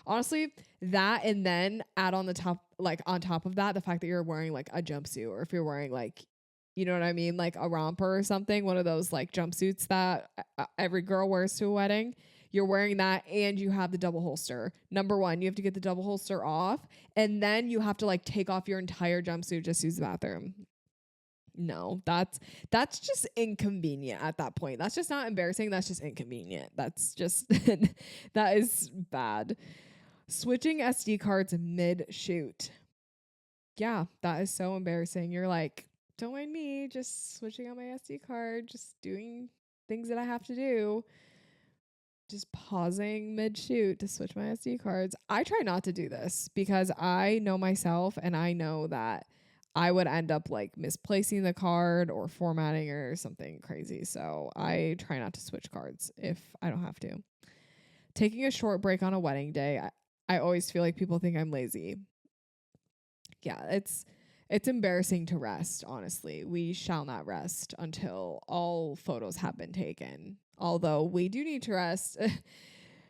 honestly, that, and then add on the top, like on top of that, the fact that you're wearing like a jumpsuit, or if you're wearing like, you know what I mean? Like a romper or something, one of those like jumpsuits that every girl wears to a wedding. You're wearing that, and you have the double holster. Number 1, you have to get the double holster off, and then you have to like take off your entire jumpsuit just to use the bathroom. No, that's just inconvenient at that point. That's just not embarrassing. That's just inconvenient. That's just, that is bad. Switching SD cards mid shoot. Yeah, that is so embarrassing. You're like, don't mind me, just switching on my SD card, just doing things that I have to do. Just pausing mid shoot to switch my SD cards. I try not to do this because I know myself and I know that I would end up like misplacing the card or formatting or something crazy. So I try not to switch cards if I don't have to. Taking a short break on a wedding day, I always feel like people think I'm lazy. Yeah, it's embarrassing to rest, honestly. We shall not rest until all photos have been taken. Although we do need to rest.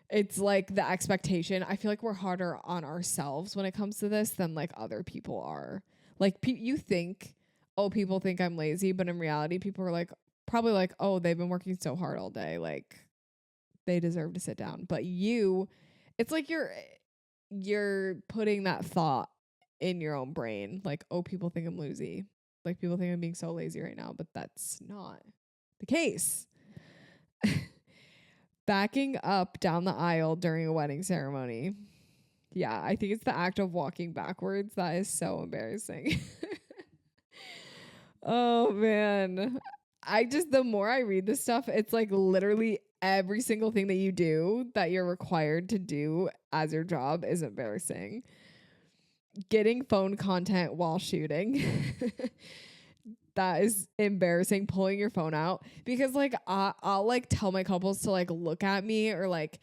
It's like the expectation. I feel like we're harder on ourselves when it comes to this than like other people are. Like you think, oh, people think I'm lazy, but in reality, people are like probably like, oh, they've been working so hard all day, like they deserve to sit down. But it's like you're putting that thought in your own brain, like, oh, people think I'm lazy. Like people think I'm being so lazy right now, but that's not the case. Backing up down the aisle during a wedding ceremony. Yeah, I think it's the act of walking backwards that is so embarrassing. Oh man. The more I read this stuff, it's like literally every single thing that you do that you're required to do as your job is embarrassing. Getting phone content while shooting. That is embarrassing, pulling your phone out, because like I'll like tell my couples to like look at me, or like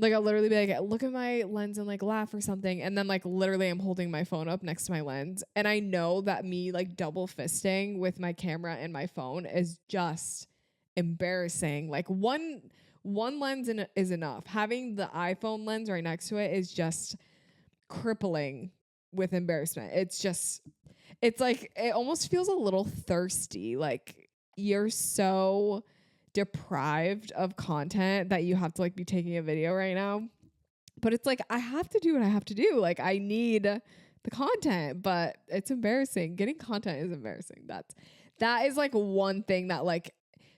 I'll literally be like, look at my lens and like laugh or something, and then like literally I'm holding my phone up next to my lens, and I know that me like double fisting with my camera and my phone is just embarrassing. Like one lens is enough. Having the iPhone lens right next to it is just crippling with embarrassment. It's like it almost feels a little thirsty. Like you're so deprived of content that you have to like be taking a video right now. But it's like I have to do what I have to do. Like I need the content, but it's embarrassing. Getting content is embarrassing. That is like one thing that like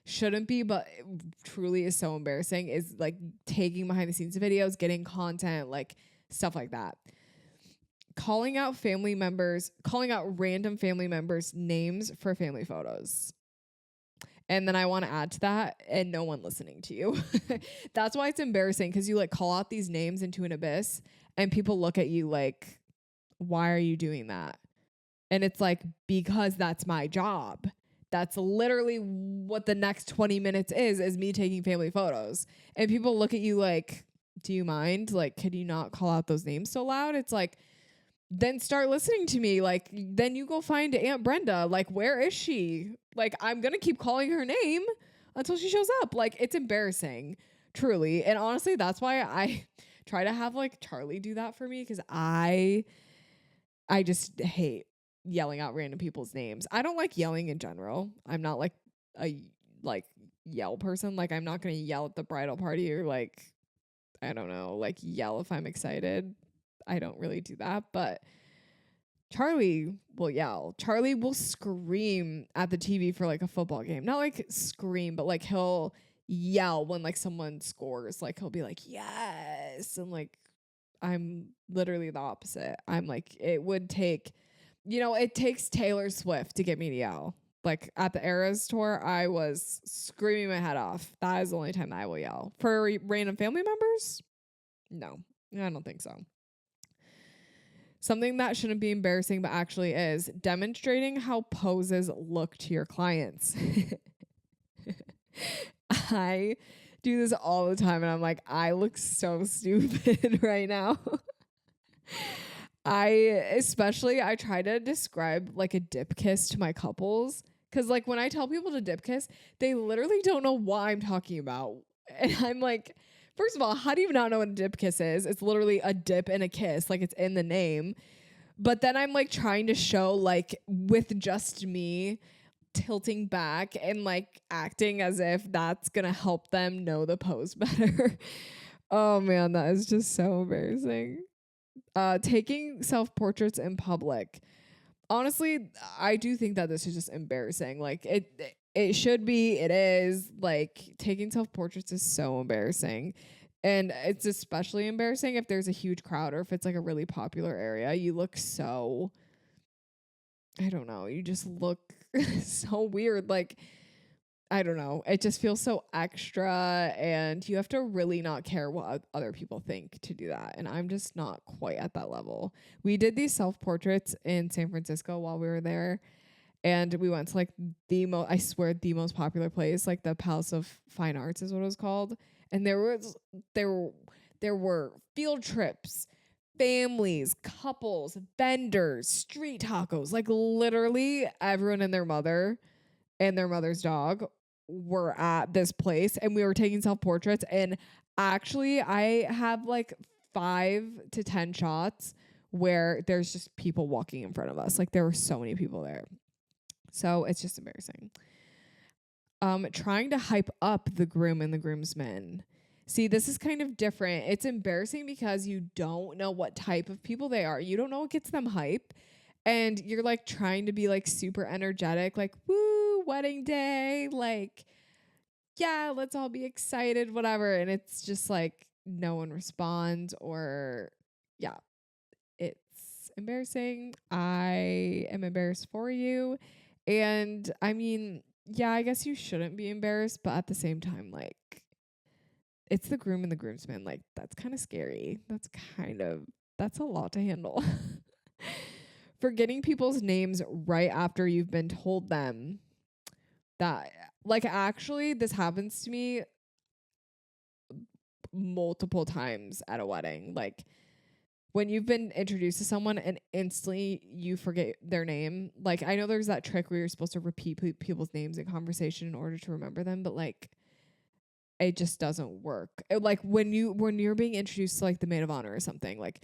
shouldn't be, but it truly is so embarrassing, is like taking behind the scenes videos, getting content, like stuff like that. Calling out random family members' names for family photos. And then I want to add to that, and no one listening to you. That's why it's embarrassing, because you like call out these names into an abyss and people look at you like, why are you doing that? And it's like, because that's my job. That's literally what the next 20 minutes is me taking family photos. And people look at you like, do you mind? Like, could you not call out those names so loud? It's like, then start listening to me. Like, then you go find Aunt Brenda. Like, where is she? Like, I'm going to keep calling her name until she shows up. Like, it's embarrassing, truly. And honestly, that's why I try to have like Charlie do that for me, because I just hate yelling out random people's names. I don't like yelling in general. I'm not like a like yell person. Like, I'm not going to yell at the bridal party, or like, I don't know, like yell if I'm excited. I don't really do that, but Charlie will yell. Charlie will scream at the TV for like a football game. Not like scream, but like he'll yell when like someone scores. Like he'll be like, yes. And like I'm literally the opposite. I'm like, it takes Taylor Swift to get me to yell. Like at the Eras tour, I was screaming my head off. That is the only time that I will yell. For random family members? No, I don't think so. Something that shouldn't be embarrassing but actually is demonstrating how poses look to your clients. I do this all the time, and I'm like, I look so stupid right now. I try to describe like a dip kiss to my couples, because like when I tell people to dip kiss, they literally don't know what I'm talking about. And I'm like, first of all, how do you not know what a dip kiss is? It's literally a dip and a kiss, like it's in the name. But then I'm like trying to show like with just me tilting back and like acting as if that's gonna help them know the pose better. Oh man, that is just so embarrassing. Taking self-portraits in public. Honestly, I do think that this is just embarrassing. Like it should be, it is. Like taking self-portraits is so embarrassing. And it's especially embarrassing if there's a huge crowd, or if it's like a really popular area. You look so, I don't know, you just look so weird. Like, I don't know. It just feels so extra, and you have to really not care what other people think to do that. And I'm just not quite at that level. We did these self-portraits in San Francisco while we were there, and we went to like I swear, the most popular place, like the Palace of Fine Arts is what it was called. And there were field trips, families, couples, vendors, street tacos, like literally everyone and their mother and their mother's dog were at this place, and we were taking self-portraits. And actually I have like 5 to 10 shots where there's just people walking in front of us. Like there were so many people there. So it's just embarrassing. Trying to hype up the groom and the groomsmen. See, this is kind of different. It's embarrassing because you don't know what type of people they are. You don't know what gets them hype. And you're like trying to be like super energetic, like, woo, wedding day. Like, yeah, let's all be excited, whatever. And it's just like no one responds, or yeah, it's embarrassing. I am embarrassed for you. And I mean, yeah, I guess you shouldn't be embarrassed, but at the same time, like, it's the groom and the groomsmen. Like, that's kind of scary. That's a lot to handle. Forgetting people's names right after you've been told them. That, like, actually, this happens to me multiple times at a wedding. Like, when you've been introduced to someone and instantly you forget their name. Like, I know there's that trick where you're supposed to repeat people's names in conversation in order to remember them, but like, it just doesn't work. Like when you're being introduced to like the maid of honor or something, like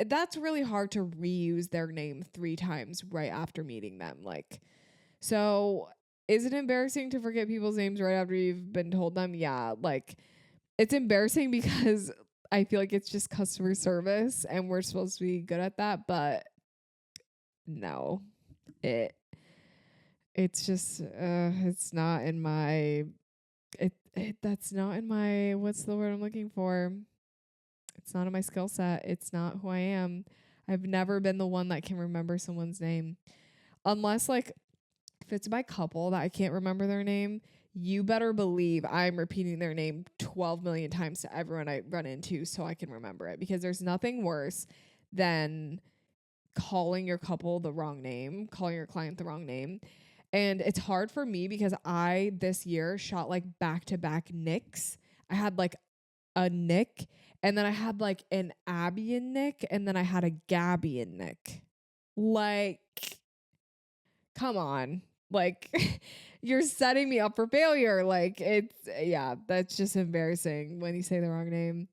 that's really hard to reuse their name 3 times right after meeting them. Like, so is it embarrassing to forget people's names right after you've been told them? Yeah, like it's embarrassing because I feel like it's just customer service and we're supposed to be good at that, but no. It's just it's not in my that's not in my, what's the word I'm looking for? It's not in my skill set. It's not who I am. I've never been the one that can remember someone's name. Unless like if it's my couple that I can't remember their name, you better believe I'm repeating their name 12 million times to everyone I run into so I can remember it, because there's nothing worse than calling your couple the wrong name, calling your client the wrong name. And it's hard for me because I this year shot like back-to-back Nicks. I had like a Nick, and then I had like an Abby and Nick, and then I had a Gabby and Nick. Like, come on. Like, you're setting me up for failure. Like, that's just embarrassing when you say the wrong name.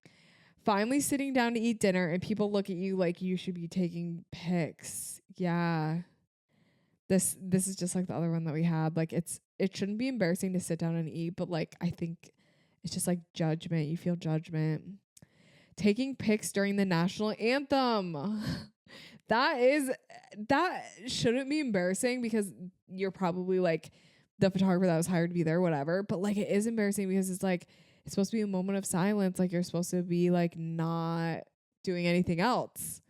Finally sitting down to eat dinner and people look at you like you should be taking pics. Yeah. This is just like the other one that we had. Like, it shouldn't be embarrassing to sit down and eat, but like I think it's just like judgment. You feel judgment. Taking pics during the national anthem. That shouldn't be embarrassing because you're probably like the photographer that was hired to be there, whatever. But like it is embarrassing because it's like it's supposed to be a moment of silence. Like you're supposed to be like not doing anything else.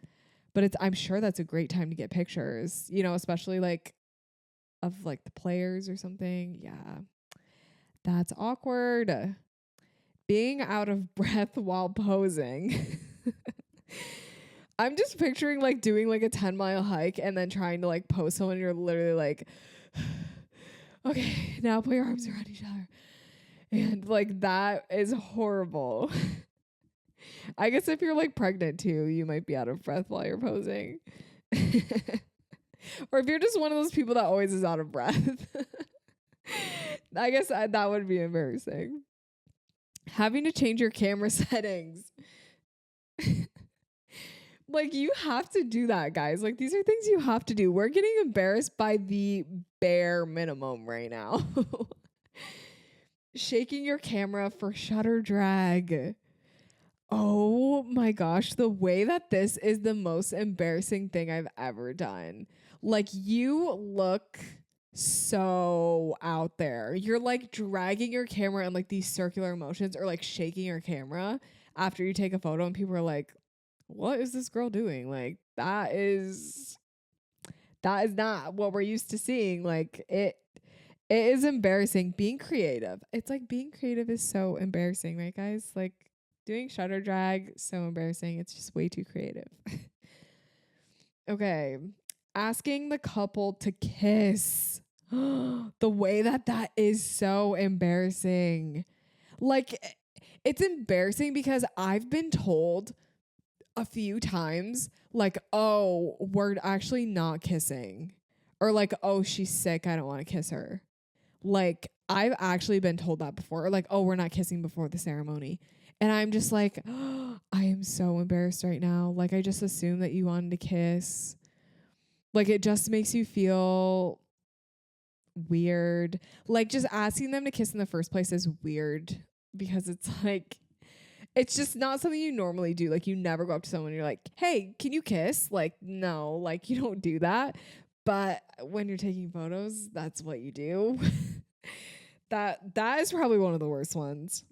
But I'm sure that's a great time to get pictures, you know, especially like of like the players or something. Yeah. That's awkward. Being out of breath while posing. I'm just picturing like doing like a 10-mile hike and then trying to like pose someone. You're literally like, okay, now put your arms around each other. And like that is horrible. I guess if you're like pregnant too, you might be out of breath while you're posing. Or if you're just one of those people that always is out of breath. I guess that would be embarrassing. Having to change your camera settings. Like, you have to do that, guys. Like, these are things you have to do. We're getting embarrassed by the bare minimum right now. Shaking your camera for shutter drag. Oh my gosh, the way that this is the most embarrassing thing I've ever done. Like, you look so out there. You're like dragging your camera in like these circular motions, or like shaking your camera after you take a photo, and people are like, what is this girl doing? Like, that is That is not what we're used to seeing. Like it is embarrassing being creative. It's like being creative is so embarrassing, right guys? Like doing shutter drag, so embarrassing. It's just way too creative. Okay. Asking the couple to kiss. The way that is so embarrassing. Like it's embarrassing because I've been told a few times like, oh, we're actually not kissing, or like, oh, she's sick, I don't want to kiss her. Like I've actually been told that before, or like, oh, we're not kissing before the ceremony. And I'm just like, oh, I am so embarrassed right now. Like I just assumed that you wanted to kiss. Like it just makes you feel weird. Like just asking them to kiss in the first place is weird because it's like, it's just not something you normally do. Like you never go up to someone and you're like, hey, can you kiss? Like, no, like you don't do that. But when you're taking photos, that's what you do. That is probably one of the worst ones.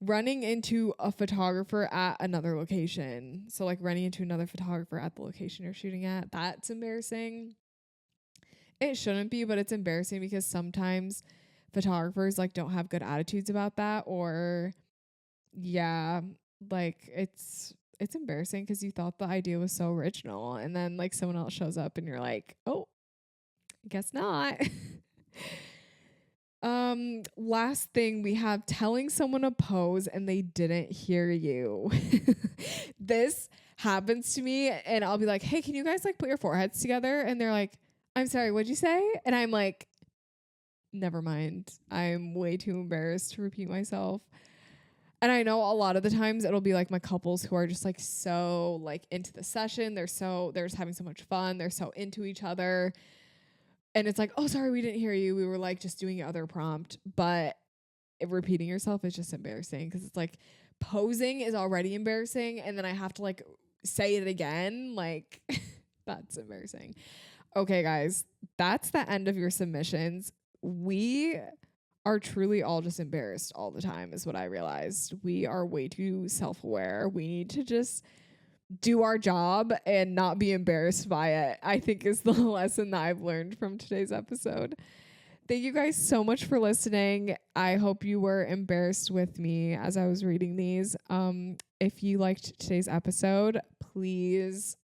Running into a photographer at another location. So like running into another photographer at the location you're shooting at, that's embarrassing. It shouldn't be, but it's embarrassing because sometimes photographers like don't have good attitudes about that, or yeah, like it's embarrassing because you thought the idea was so original and then like someone else shows up and you're like, oh, guess not. Last thing we have, telling someone to pose and they didn't hear you. This happens to me and I'll be like, hey, can you guys like put your foreheads together? And they're like, I'm sorry, what'd you say? And I'm like, never mind. I'm way too embarrassed to repeat myself. And I know a lot of the times it'll be like my couples who are just like so like into the session. They're just having so much fun. They're so into each other. And it's like, oh, sorry, we didn't hear you. We were like just doing other prompt. But repeating yourself is just embarrassing because it's like posing is already embarrassing. And then I have to like say it again. Like that's embarrassing. Okay, guys, that's the end of your submissions. We are truly all just embarrassed all the time is what I realized. We are way too self-aware. We need to just do our job and not be embarrassed by it, I think is the lesson that I've learned from today's episode. Thank you guys so much for listening. I hope you were embarrassed with me as I was reading these. If you liked today's episode, please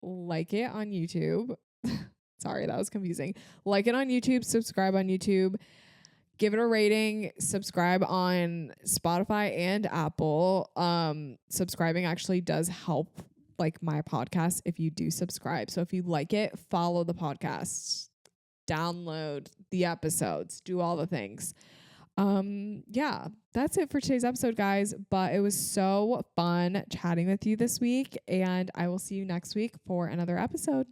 like it on YouTube. Sorry, that was confusing. Like it on YouTube, subscribe on YouTube. Give it a rating, subscribe on Spotify and Apple. Subscribing actually does help like my podcast if you do subscribe. So if you like it, follow the podcast, download the episodes, do all the things. Yeah, that's it for today's episode, guys. But it was so fun chatting with you this week, and I will see you next week for another episode.